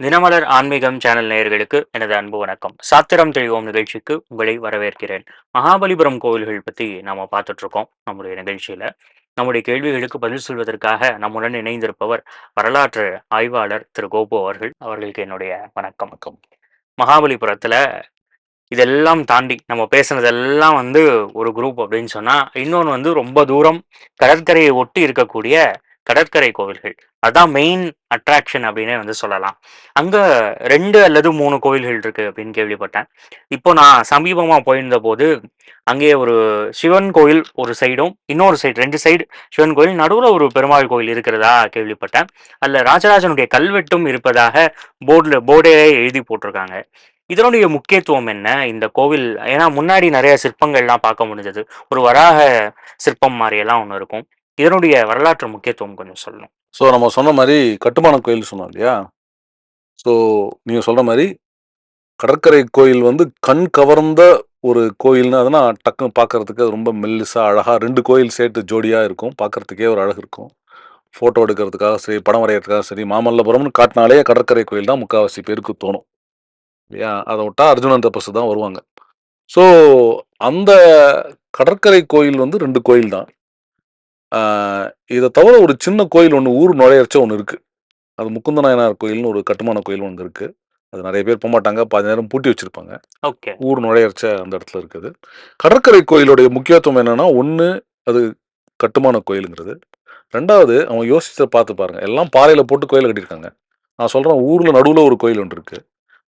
தினமலர் ஆன்மீகம் சேனல் நேயர்களுக்கு எனது அன்பு வணக்கம். சாத்திரம் தெளிவோம் நிகழ்ச்சிக்கு உங்களை வரவேற்கிறேன். மகாபலிபுரம் கோவில்கள் பத்தி நாம பார்த்துட்டு இருக்கோம் நம்முடைய நிகழ்ச்சியில. நம்முடைய கேள்விகளுக்கு பதில் சொல்வதற்காக நம்முடன் இணைந்திருப்பவர் வரலாற்று ஆய்வாளர் திரு கோபு அவர்கள். அவர்களுக்கு என்னுடைய வணக்கம். மகாபலிபுரத்துல இதெல்லாம் தாண்டி நம்ம பேசுனதெல்லாம் ஒரு குரூப் அப்படின்னு சொன்னா, இன்னொன்னு ரொம்ப தூரம் கடற்கரையை ஒட்டி இருக்கக்கூடிய கடற்கரை கோவில்கள். அதான் மெயின் அட்ராக்ஷன் அப்படின்னே சொல்லலாம். அங்க 2 அல்லது 3 கோவில்கள் இருக்கு அப்படின்னு கேள்விப்பட்டேன். இப்போ நான் சமீபமா போயிருந்தபோது, அங்கே ஒரு சிவன் கோயில் ஒரு சைடும், இன்னொரு சைடு 2 சைடு சிவன் கோயில், நடுவுல ஒரு பெருமாள் கோயில் இருக்கிறதா கேள்விப்பட்டேன். அதுல ராஜராஜனுடைய கல்வெட்டும் இருப்பதாக போர்டே எழுதி போட்டிருக்காங்க. இதனுடைய முக்கியத்துவம் என்ன? இந்த கோவில் ஏன்னா முன்னாடி நெறைய சிற்பங்கள்லாம் பார்க்க முடிஞ்சது. ஒரு வராக சிற்பம் மாரியெல்லாம் ஒண்ணு இருக்கும். இதனுடைய வரலாற்று முக்கியத்துவம் கொஞ்சம் சொல்லணும். நம்ம சொன்ன மாரி கட்டுமான கோயில் சொன்னோம் இல்லையா? ஸோ நீங்க சொல்ற மாரி கடற்கரை கோயில் கண் கவர்ந்த ஒரு கோயில்னு அதுனா டக்குனு பார்க்கறதுக்கு அது ரொம்ப மெல்லிசா, அழகா 2 கோயில் சேர்த்து ஜோடியா இருக்கும். பார்க்கறதுக்கே ஒரு அழகு இருக்கும். ஃபோட்டோ எடுக்கிறதுக்காக சரி, படம் வரையறதுக்காக சரி, மாமல்லபுரம்னு காட்டுனாலே கடற்கரை கோயில் தான் முக்காவாசி பேருக்கு தோணும். இல்லையா? அத விட்டா அர்ஜுனன் தபசு தான் வருவாங்க. ஸோ அந்த கடற்கரை கோயில் 2 கோயில் தான். ஆ இத தவிர ஒரு சின்ன கோயில் ஒண்ணு ஊர் நுழையறச்ச ஒண்ணு இருக்கு. அது முகுந்த நாயனார் கோயில்னு ஒரு கட்டுமான கோயில் ஒண்ணு இருக்கு. அது நெறைய பேர் போமாட்டாங்க. பாதி நேரம் பூட்டி வச்சிருப்பாங்க. ஓகே. ஊர் நுழையறச்ச அந்த இடத்துல இருக்குது. கடற்கரை கோயிலுடைய முக்கியத்துவம் என்னன்னா, 1 அது கட்டுமான கோயிலுங்கிறது. 2வது அவங்க யோசிச்சு பார்த்து பாருங்க. எல்லாம் பாறையில போட்டு கோயில கட்டியிருக்காங்க. நான் சொல்றேன் ஊர்ல நடுவுல ஒரு கோயில் ஒண்ணு இருக்கு.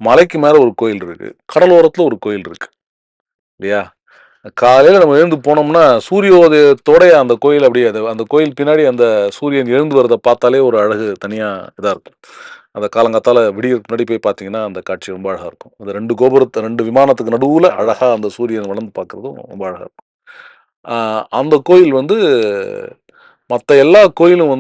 மலைக்கு மேல ஒரு கோயில் இருக்கு. கடலோரத்துல ஒரு கோயில் இருக்கு. இல்லையா? காலையில நம்ம எழுந்து போனோம்னா, சூரியோதயத்தோட அந்த கோயில் அப்படியே அந்த கோயில் பின்னாடி அந்த சூரியன் எழுந்து வரத பார்த்தாலே ஒரு அழகு தனியா இதா இருக்கும். அந்த காலங்காத்தால விடியறதுக்கு முன்னாடி போய் பார்த்தீங்கன்னா, அந்த காட்சி ரொம்ப அழகா இருக்கும். அந்த 2 விமானத்துக்கு நடுவுல அழகா அந்த சூரியன் வளர்ந்து பார்க்கறதும் ரொம்ப அழகா இருக்கும். அந்த கோயில் மத்த எல்லா கோயிலும்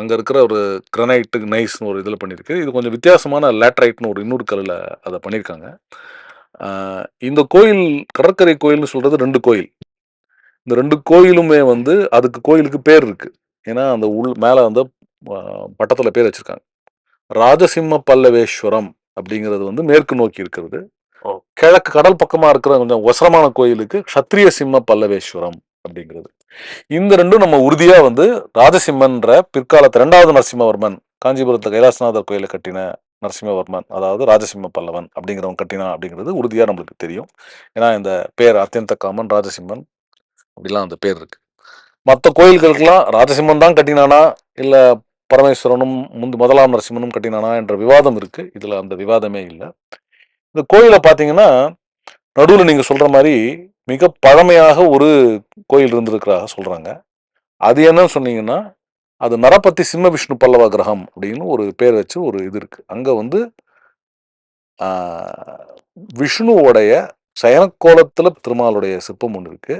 அங்க இருக்கிற ஒரு கிரானைட், நைஸ்ன்னு ஒரு இதில பண்ணியிருக்கு. இது கொஞ்சம் வித்தியாசமான லேட்டரைட்ன்னு ஒரு இன்னொரு கல்லுல அத பண்ணியிருக்காங்க. ஆ இந்த கோயில் கடற்கரை கோயில்னு சொல்றது 2 கோயில். இந்த 2 கோயிலுமே அதுக்கு கோயிலுக்கு பேர் இருக்கு. ஏன்னா, அந்த மேல அ பட்டத்துல பேர் வச்சிருக்காங்க. ராஜசிம்ம பல்லவேஸ்வரம் அப்படிங்கிறது மேற்கு நோக்கி இருக்கிறது. ஓ! கிழக்கு கடல் பக்கமா இருக்கிற கொஞ்சம் ஒசரமான கோயிலுக்கு க்ஷத்ரிய சிம்ம பல்லவேஸ்வரம் அப்படிங்கிறது. இந்த 2ம் நம்ம உறுதியா ராஜசிம்மன்ற பிற்காலத்து 2வது நரசிம்மவர்மன், காஞ்சிபுரத்துல கைலாசநாதர் கோயில கட்டின நரசிம்மவர்மன், அதாவது ராஜசிம்ம பல்லவன் அப்படிங்கிறவன் கட்டினான் அப்படிங்கிறது உறுதியா நம்மளுக்கு தெரியும். ஏன்னா, இந்த பேர் அத்தியந்த காமன், ராஜசிம்மன் அப்படிலாம் அந்த பேர் இருக்கு. மற்ற கோயில்களுக்கெல்லாம் ராஜசிம்மன் தான் கட்டினானா, இல்ல பரமேஸ்வரனும் முதலாம் நரசிம்மனும் கட்டினானா என்ற விவாதம் இருக்கு. இதுல அந்த விவாதமே இல்ல. இந்த கோயில பார்த்தீங்கன்னா, நடுவுல நீங்க சொல்ற மாரி மிக பழமையாக ஒரு கோயில் இருந்திருக்கிறதாக சொல்றாங்க. அது என்னன்னு சொன்னீங்கன்னா, அது நரபத்தி சிம்ம விஷ்ணு பல்லவ கிரகம் அப்படின்னு ஒரு பேர் வச்சு ஒரு இது இருக்கு. அங்க ஆ விஷ்ணுவோடைய சயனக்கோலத்துல திருமாலுடைய சிற்பம் ஒண்ணு இருக்கு.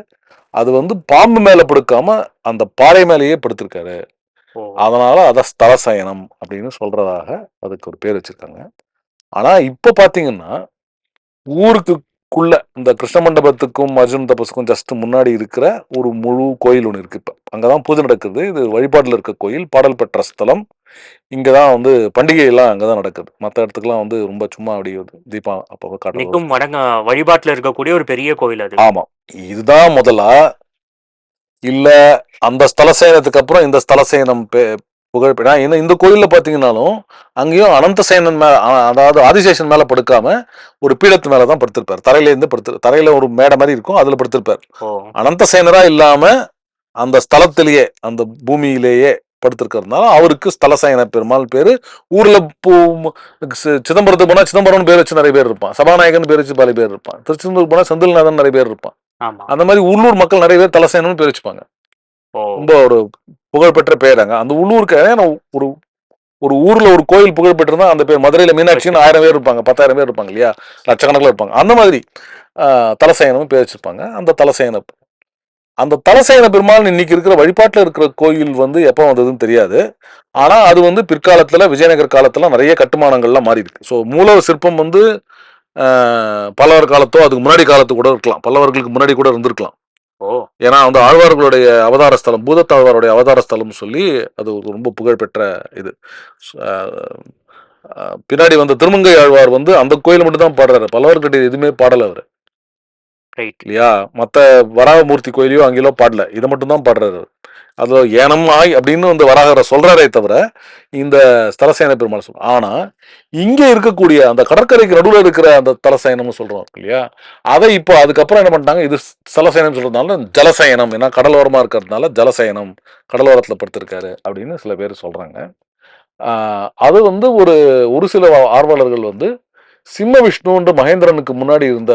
அது பாம்பு மேல படுக்காம அந்த பாறை மேலேயே படுத்திருக்காரு. ஓ! அதனால அத ஸ்தல சயனம் அப்படின்னு சொல்றதாக அதுக்கு ஒரு பேர் வச்சிருக்காங்க. ஆனா இப்ப பார்த்தீங்கன்னா, ஊருக்குள்ள இந்த கிருஷ்ண மண்டபத்துக்கும், அர்ஜுன் தபசுக்கும் ஜஸ்ட் முன்னாடி இருக்கிற ஒரு முழு கோயில் ஒண்ணு இருக்கு இப்ப. அங்க தான் பூஜை நடக்குது. இது வழிபாட்டுல இருக்க கோயில். பாடல் பெற்ற ஸ்தலம். இங்க தான் பண்டிகை எல்லாம் அங்க தான் நடக்குது. மத்த இடத்துக்குலாம் ரொம்ப சும்மா அப்படி தீபம் அப்பப்ப காட்டுறது. இன்னைக்கும் வழிபாட்டுல இருக்கக்கூடிய ஒரு பெரிய கோவில் அது. ஆமா. இதுதான் முதலா, இல்ல அந்த ஸ்தல சயனத்துக்கு அப்புறம் இந்த ஸ்தல சயனம் புகழ்பெறா. ஏன்னா இந்த கோயில்ல பார்த்தீங்கன்னாலும், அங்கேயும் அனந்த சேனன் மேல அதாவது ஆதிசேஷன் மேல படுக்காம, ஒரு பீடத்து மேல தான் படுத்திருப்பார். தரையில ஒரு மேடை மாரி இருக்கும். அதுல படுத்திருப்பார். ஓ! அனந்த சேனரா இல்லாம, அந்த ஸ்தலத்திலேயே, அந்த பூமியிலேயே படுத்திருக்கிறதுனால, அவருக்கு ஸ்தலசயன பெருமாள் பேரு. ஊர்ல சிதம்பரத்துக்கு போனா சிதம்பரம்னு பேர் வச்சு நிறைய பேர் இருப்பான். சபாநாயகன் பேர் வச்சு பல பேர் இருப்பான். திருச்செந்தூர் போனா செந்தில்நாதன் நிறைய பேர் இருப்பான். ஆமா. அந்த மாதிரி உள்ளூர் மக்கள் நிறைய பேர் தலசேனன்னு பேர் வச்சுப்பாங்க. ஓ! ரொம்ப ஒரு புகழ்பெற்ற பேராங்க. அந்த உள்ளூருக்கு ஒரு ஒரு ஊர்ல ஒரு கோயில் புகழ் பெற்றிருந்தா அந்த பேர். மதுரையில மீனாட்சின்னு 1000 பேர் இருப்பாங்க, 10,000 பேர் இருப்பாங்க இல்லையா? லட்சக்கணக்கில் இருப்பாங்க. அந்த மாதிரி தலசயனமும் பேர் வச்சிருப்பாங்க. அந்த தலசயன பெருமாள் இன்னைக்கு இருக்கிற வழிபாட்டில் இருக்கிற கோயில் எப்போ வந்ததுன்னு தெரியாது. ஆனா அது பிற்காலத்துல விஜயநகர காலத்துல நிறைய கட்டுமானங்கள்லாம் மாறி இருக்கு. ஸோ மூல சிற்பம் பல்லவர் காலத்தோ அதுக்கு முன்னாடி காலத்து கூட இருக்கலாம். பல்லவர்களுக்கு முன்னாடி கூட இருந்திருக்கலாம். ஓ! ஏன்னா ஆழ்வார்களுடைய அவதார ஸ்தலம், பூதத்தாழ்வாருடைய அவதார ஸ்தலம்னு சொல்லி அது ஒரு ரொம்ப புகழ்பெற்ற இது. பின்னாடி வந்த திருமங்கை ஆழ்வார் வந்து அந்த கோயில் மட்டும் தான் பாடுறாரு. பல்லவர் கட்டி எதுவுமே பாடல அவரு. ரைட். இல்லையா? மத்த வராகமூர்த்தி கோயிலையோ அங்கேயோ பாடல. இத மட்டும் தான் பாடுறாரு அவரு. அதுல ஏனம் ஆய் அப்படின்னு வந்து வராகர சொல்றாரே தவிர, இந்த ஸ்தலசேன பெருமாள் சொல்ல. ஆனா, இங்க இருக்கக்கூடிய அந்த கடற்கரைக்கு நடுவுல இருக்கிற அந்த தலசயனம்னு சொல்றோம் இல்லையா? அதை இப்போ அதுக்கப்புறம் என்ன பண்ணிட்டாங்க, இது ஸ்தலசயனம் சொல்றதுனால ஜலசயனம். ஏன்னா கடலோரமா இருக்கிறதுனால ஜலசயனம். கடலோரத்துல படுத்திருக்காரு அப்படின்னு சில பேர் சொல்றாங்க. அது வந்து ஒரு ஒரு சில ஆர்வலர்கள் வந்து சிம்ம விஷ்ணுன்ற மகேந்திரனுக்கு முன்னாடி இருந்த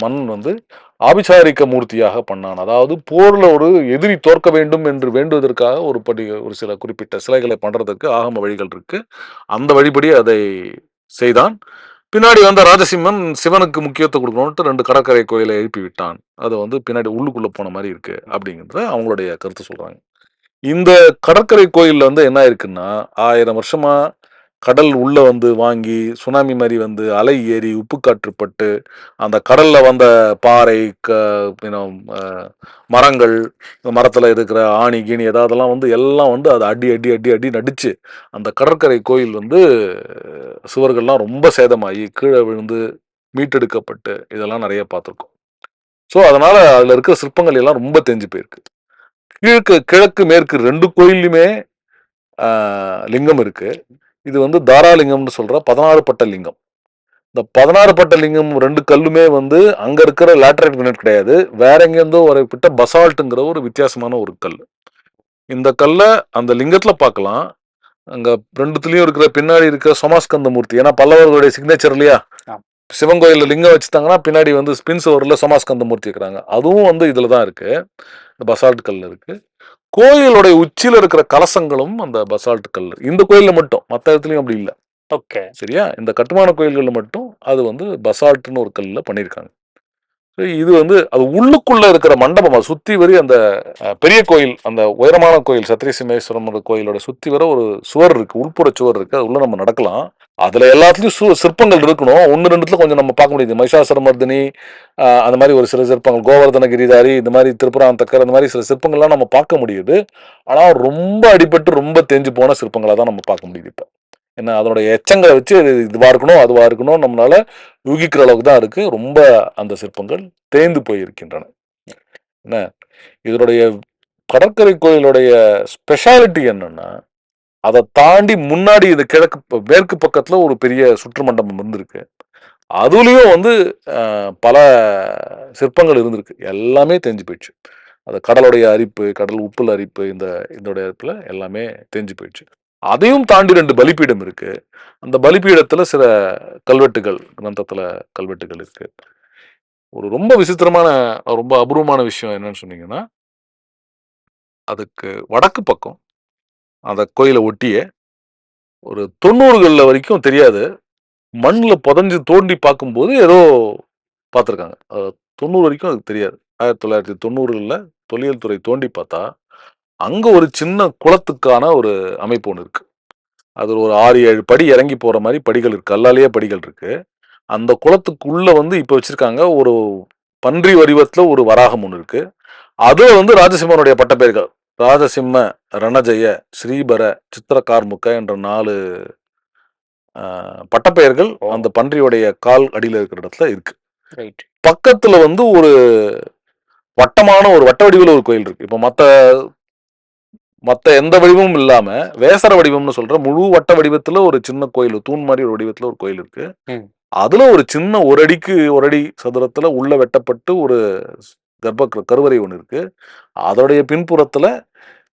மன்னன் வந்து ஆபிசாரிக்க மூர்த்தியாக பண்ணான். அதாவது போர்ல ஒரு எதிரி தோற்க வேண்டும் என்று வேண்டுவதற்காக ஒரு சில குறிப்பிட்ட சிலைகளை பண்றதுக்கு ஆகம வழிகள் இருக்கு. அந்த வழிபடி அதை செய்தான். பின்னாடி வந்த ராஜசிம்மன் சிவனுக்கு முக்கியத்துவம் கொடுக்கணும்ட்டு 2 கடற்கரை கோயிலை எழுப்பி விட்டான். அது வந்து பின்னாடி உள்ளுக்குள்ள போன மாதிரி இருக்கு அப்படிங்கிறத அவங்களுடைய கருத்து சொல்றாங்க. இந்த கடற்கரை கோயில்ல வந்து என்ன இருக்குன்னா, 1000 வருஷமா கடல் உள்ள வந்து வாங்கி, சுனாமி மாரி வந்து அலை ஏறி, உப்பு காற்று பட்டு, அந்த கடல்ல வந்த பாறை, யூ நோ அ மரங்கள், மரத்துல இருக்கிற ஆணி, கீணி ஏதாவதெல்லாம் வந்து எல்லாம் வந்து அத அடி, அடி, அடி, அடின்னு அடிச்சு, அந்த கடற்கரை கோயில் வந்து சுவர்கள்லாம் ரொம்ப சேதமாயி, கீழ விழுந்து, மீட்டெடுக்கப்பட்டு, இதெல்லாம் நெறைய பார்த்துருக்கோம். ஸோ, அதனால அதுல இருக்கிற சிற்பங்கள் எல்லாம் ரொம்ப தேஞ்சு போயிருக்கு. கிழக்கு, மேற்கு 2 கோயில்லயுமே லிங்கம் இருக்கு. இது வந்து தாராலிங்கம்னு சொல்ற 16 பட்ட லிங்கம். இந்த 16 பட்ட லிங்கம் 2 கல்லுமே வந்து அங்க இருக்கிற லேட்டரைட் கிரானைட் கிடையாது. வேற எங்கேருந்தோ வரப்பட்ட பசால்ட்ங்கிற ஒரு வித்தியாசமான ஒரு கல். இந்த கல்ல அந்த லிங்கத்துல பார்க்கலாம். அங்க 2த்துலயும் இருக்கிற பின்னாடி இருக்கிற சோமாஸ்கந்த மூர்த்தி. ஏன்னா பல்லவர்களுடைய சிக்னேச்சர் இல்லையா? ஆம். சிவன் கோயில்ல லிங்கம் வச்சுட்டாங்கன்னா பின்னாடி வந்து ஸ்பின் சுவர்ல சோமாஸ்கந்த மூர்த்தி இருக்கிறாங்க. அதுவும் வந்து இதுல தான் இருக்கு. இந்த பசால்ட் கல்ல இருக்கு. கோயிலுடைய உச்சியில இருக்கிற கலசங்களும் அந்த பசால்ட் கல். இந்த கோயில்ல மட்டும். மத்த இடத்துலயும் அப்படி இல்ல. ஓகே. சரியா? இந்த கட்டுமான கோயில்கள்ல மட்டும் அது வந்து பசால்ட்ன்னு ஒரு கல்லுல பண்ணியிருக்காங்க. இது வந்து அது உள்ளுக்குள்ள இருக்கிற மண்டபம். அது சுத்தி வரி அந்த பெரிய கோயில், அந்த உயரமான கோயில் சத்திரிய சிம்மேஸ்வரம் கோயிலோட சுத்தி வர ஒரு சுவர் இருக்கு. உள்புற சுவர் இருக்கு. அது உள்ள நம்ம நடக்கலாம். அதுல எல்லாத்துலயும் சிற்பங்கள் இருக்கணும். 1, 2த்துல கொஞ்சம் நம்ம பார்க்க முடியுது. மகிஷாசுரமர்தினி, அந்த மாதிரி ஒரு சில சிற்பங்கள், கோவர்தன கிரிதாரி, இந்த மாதிரி திரிபுராந்தகர், அந்த மாதிரி சில சிற்பங்கள்லாம் நம்ம பார்க்க முடியுது. ஆனா ரொம்ப அடிபட்டு ரொம்ப தேஞ்சு போன சிற்பங்களா தான் நம்ம பார்க்க முடியுது இப்ப. என்ன அதனுடைய எச்சங்களை வச்சு இதுவா இருக்கணும், அதுவா இருக்கணும் நம்மளால யூகிக்கிற அளவுக்கு தான் இருக்கு. ரொம்ப அந்த சிற்பங்கள் தேய்ந்து போயிருக்கின்றன. என்ன இதனுடைய கடற்கரை கோயிலுடைய ஸ்பெஷாலிட்டி என்னன்னா, அதை தாண்டி முன்னாடி இது மேற்கு பக்கத்துல ஒரு பெரிய சுற்று மண்டபம் இருந்திருக்கு. அதுலயும் வந்து பல சிற்பங்கள் இருந்திருக்கு. எல்லாமே தேஞ்சு போயிடுச்சு. அது கடலுடைய அரிப்பு, கடல் உப்புல அரிப்பு, இதோட அரிப்புல எல்லாமே தேஞ்சு போயிடுச்சு. அதையும் தாண்டி 2 பலிபீடம் இருக்கு. அந்த பலிபீடத்துல சில கல்வெட்டுகள், கிரந்தத்துல கல்வெட்டுகள் இருக்கு. ஒரு ரொம்ப விசித்திரமான, ரொம்ப அபூர்வமான விஷயம் என்னன்னு சொன்னீங்கன்னா, அதுக்கு வடக்கு பக்கம், அந்த கோயில ஒட்டியே ஒரு 90கள்ல வரைக்கும் தெரியாது. மண்ணுல புதைஞ்சு தோண்டி பார்க்கும்போது ஏதோ பார்த்துருக்காங்க. 90 வரைக்கும் அதுக்கு தெரியாது. 1990கள்ல தொல்லியல் துறை தோண்டி பார்த்தா, அங்க ஒரு சின்ன குளத்துக்கான ஒரு அமைப்பு ஒண்ணு இருக்கு. அது ஒரு 6, 7 படி இறங்கி போற மாரி படிகள் இருக்கு. கல்லாலேயே படிகள் இருக்கு. அந்த குளத்துக்குள்ள வந்து இப்ப வச்சிருக்காங்க. ஒரு பன்றி வடிவத்துல ஒரு வராகம் ஒண்ணு இருக்கு. அது வந்து ராஜசிம்மனுடைய பட்டப்பெயர்கள். ராஜசிம்ம, ரணஜெய, ஸ்ரீபர, சித்திரகார்முக என்ற 4 பட்டப்பெயர்கள் அந்த பன்றியுடைய கால் அடியில இருக்கிற இடத்துல இருக்கு. ரைட். பக்கத்துல வந்து ஒரு வட்டமான ஒரு வட்ட வடிவில் ஒரு கோயில் இருக்கு. இப்ப மத்த எந்த வடிவமும் இல்லாம வேசர வடிவம்னு சொல்ற முழு வட்ட வடிவத்துல ஒரு சின்ன கோயில், தூண் மாதிரி ஒரு வடிவத்துல ஒரு கோயில் இருக்கு. அதுல ஒரு சின்ன 1 அடிக்கு 1 அடி சதுரத்துல உள்ள வெட்டப்பட்டு ஒரு கருவறை ஒண்ணு இருக்கு. அதோடைய பின்புறத்துல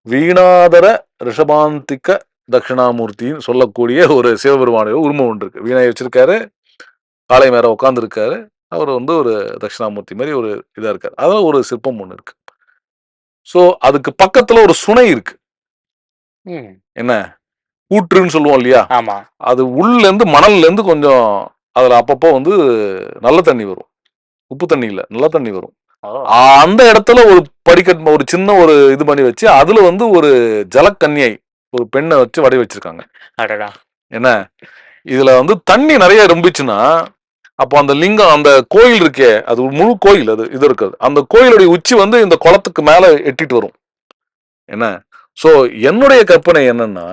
வீணாதர ரிஷபாந்திக்க தட்சிணாமூர்த்தின்னு சொல்லக்கூடிய ஒரு சிவபெருமானுடைய உருவம் ஒன்று இருக்கு. வீணை வச்சிருக்காரு, காளை மேல உட்கார்ந்து இருக்காரு. அவர் வந்து ஒரு தட்சிணாமூர்த்தி மாதிரி ஒரு இதா இருக்காரு. அதான் ஒரு சிற்பம் ஒண்ணு இருக்கு. சோ அதுக்கு பக்கத்துல ஒரு சுனை இருக்கு. என்ன கூற்றுன்னு சொல்லுவோம் இல்லையா? ஆமா. அது உள்ள இருந்து மணல்ல இருந்து கொஞ்சம் அதுல அப்பப்போ வந்து நல்ல தண்ணி வரும். உப்பு தண்ணி இல்ல, நல்ல தண்ணி வரும். அந்த இடத்துல ஒரு படிக்கட்டு, ஒரு சின்ன ஒரு இது பண்ணி வச்சு அதுல வந்து ஒரு ஜலக்கன்னியை, ஒரு பெண்ணை வச்சு வடி வச்சிருக்காங்க. என்ன இதுல வந்து தண்ணி நிறைய இருந்துச்சுன்னா, அப்போ அந்த லிங்கம், அந்த கோயில் இருக்கே, அது ஒரு முழு கோயில், அது இது இருக்காது. அந்த கோயிலுடைய உச்சி வந்து இந்த குளத்துக்கு மேல எட்டிட்டு வரும். என்ன சோ என்னுடைய கற்பனை என்னன்னா,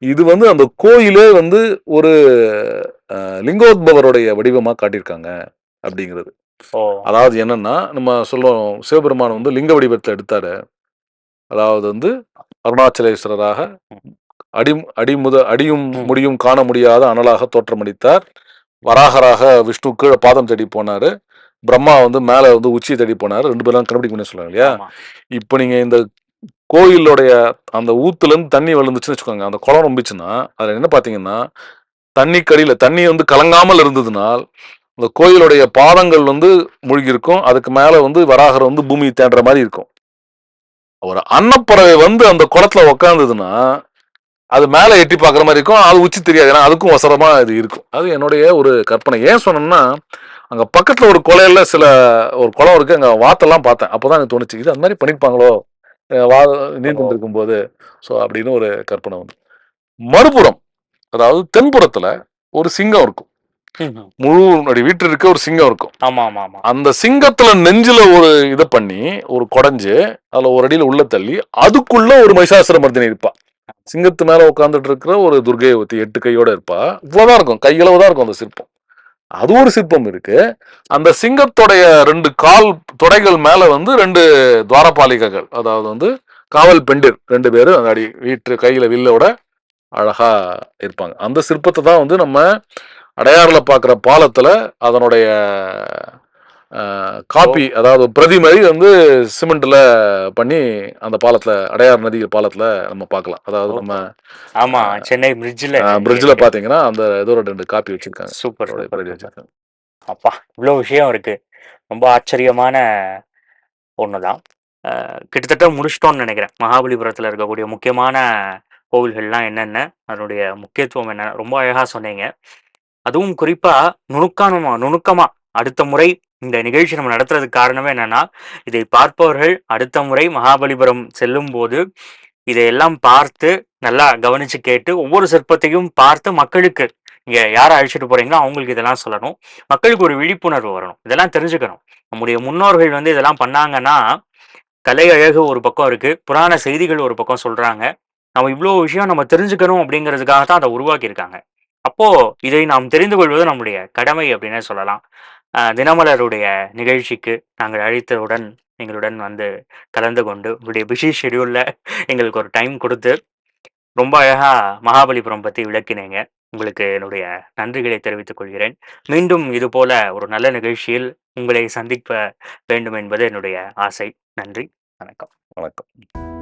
இது வந்து அந்த கோயிலே வந்து ஒரு லிங்கோத்பவருடைய வடிவமா காட்டியிருக்காங்க அப்படிங்கிறது. ஓ! அதாவது என்னன்னா, நம்ம சொல்லுவோம் சிவபெருமான் வந்து லிங்க வடிவத்துல எடுத்தாரு. அதாவது வந்து அருணாச்சலேஸ்வரராக ம். அடியும் ம். முடியும் காண முடியாத அனலாக தோற்றமளித்தார். வராகராக விஷ்ணு கீழ பாதம் தேடி போனாரு. பிரம்மா வந்து மேல வந்து உச்சி தேடி போனாரு. 2 பேரும் கண்டுபிடிக்க முடியும்னு சொல்லுவாங்க இல்லையா? ஆமா. இப்ப நீங்க இந்த கோயிலுடைய அந்த ஊத்துலேருந்து தண்ணி விழுந்துச்சுன்னு வச்சுக்கோங்க. அந்த குளம் ரொம்பிச்சுன்னா, அதுல என்ன பார்த்தீங்கன்னா, தண்ணிக்கடியில தண்ணி வந்து கலங்காமல் இருந்ததுனால், அந்த கோயிலுடைய பாதங்கள் வந்து மூழ்கியிருக்கும். அதுக்கு மேல வந்து வராகர் வந்து பூமிய தேடுற மாரி இருக்கும். ஒரு அன்னப்பறவை வந்து அந்த குளத்துல உக்காந்ததுன்னா, அது மேல எட்டி பார்க்குற மாரி இருக்கும். அது உச்சி தெரியாது. ஏன்னா, அதுக்கும் ஒசரமா இது இருக்கும். அது என்னுடைய ஒரு கற்பனை. ஏன் சொன்னேன்னா, அங்க பக்கத்துல ஒரு கொலையில ஒரு குளம் இருக்கு. அங்க வாத்தெல்லாம் பார்த்தேன். அப்பதான் எனக்கு தோணுச்சு. இது அந்த மாரி பண்ணியிருப்பாங்களோ? வா நீந்திட்டு இருக்கும்போது. ஸோ, அப்படின்னு ஒரு கற்பனை வந்து. மறுபுறம், அதாவது தென்புறத்துல ஒரு சிங்கம் இருக்கும். ம்ஹ்ம். முழு என்னுடைய வீட்டில் இருக்க ஒரு சிங்கம் இருக்கும். ஆமாமாமா. அந்த சிங்கத்துல நெஞ்சில ஒரு இத பண்ணி, ஒரு கொடைஞ்சு, அதுல ஒரு அடியில உள்ள தள்ளி, அதுக்குள்ள ஒரு மகிஷாசுரமர்த்தினி இருப்பா. சிங்கத்து மேல உட்கார்ந்துட்டு இருக்கிற ஒரு துர்க்கையை ஒருத்தி 8 கையோட இருப்பா. இவ்வளவுதான் இருக்கும். கையளவு தான் இருக்கும் அந்த சிற்பம். அது ஒரு சிற்பம் இருக்கு. அந்த சிங்கத்துடைய 2 கால் தொடைகள் மேல வந்து 2 துவாரபாலிகைகள். அதாவது வந்து காவல் பெண்டிர் 2 பேரு அந்த அடி வீட்டு கையில வில்லோட அழகா இருப்பாங்க. அந்த சிற்பத்தை தான் வந்து நம்ம அடையாறுல பார்க்குற பாலத்துல அதனுடைய காப்பி, அதாவது பிரதிமை வந்து சிமெண்ட்ல பண்ணி அந்த பாலத்துல அடையாறு நதி பாலத்துல நம்ம பார்க்கலாம். அதாவது நம்ம ஆமா. சென்னை பிரிட்ஜ்ல பிரிட்ஜ்ல இருக்கு. பாத்தீங்கன்னா அந்த இதோட 2 காப்பி வச்சிருக்காங்க. சூப்பர், அதோட சூப்பர், பிரதி சூப்பர். வச்சிருக்காங்க. அப்பா! இவ்ளோ விஷயம் இருக்கு. ரொம்ப ஆச்சரியமான ஒண்ணுதான். கிட்டத்தட்ட முடிச்சிட்டோம்னு நெனைக்கிறேன். மகாபலிபுரத்துல இருக்கக்கூடிய முக்கியமான கோவில்கள்லாம் என்னென்ன? அதனுடைய முக்கியத்துவம் என்ன? ரொம்ப அழகா சொன்னீங்க. அதுவும் குறிப்பா நுணுக்கமா அடுத்த முறை இந்த நிகழ்ச்சி நம்ம நடத்துறதுக்கு காரணமே என்னன்னா, இதை பார்ப்பவர்கள் அடுத்த முறை மகாபலிபுரம் செல்லும்போது, இதையெல்லாம் பார்த்து, நல்லா கவனிச்சு கேட்டு, ஒவ்வொரு சிற்பத்தையும் பார்த்து மக்களுக்கு இங்க யார அழைச்சிட்டு போறீங்களோ அவங்களுக்கு இதெல்லாம் சொல்லணும். மக்களுக்கு ஒரு விழிப்புணர்வு வரணும். இதெல்லாம் தெரிஞ்சுக்கணும். நம்முடைய முன்னோர்கள் வந்து இதெல்லாம் பண்ணாங்கன்னா, கலை அழகு ஒரு பக்கம் இருக்கு. புராண செய்திகள் ஒரு பக்கம் சொல்றாங்க. நம்ம இவ்ளோ விஷயம் நம்ம தெரிஞ்சுக்கணும் அப்படிங்கிறதுக்காக தான் அத உருவாக்கியிருக்காங்க. அப்போ இதை நாம் தெரிந்து கொள்வது நம்முடைய கடமை அப்படின்னே சொல்லலாம். தினமலருடைய நிகழ்ச்சிக்கு நாங்கள் அழைத்தவுடன் எங்களுடன் வந்து கலந்து கொண்டு, உங்களுடைய பிஸி ஷெட்யூல்ல எங்களுக்கு ஒரு டைம் குடுத்து, ரொம்ப அழகா மகாபலிபுரம் பத்தி விளக்கினீங்க. உங்களுக்கு என்னுடைய நன்றிகளை தெரிவித்துக் கொள்கிறேன். மீண்டும் இதுபோல ஒரு நல்ல நிகழ்ச்சியில் உங்களை சந்திக்க வேண்டும் என்பது என்னுடைய ஆசை. நன்றி. வணக்கம். வணக்கம்.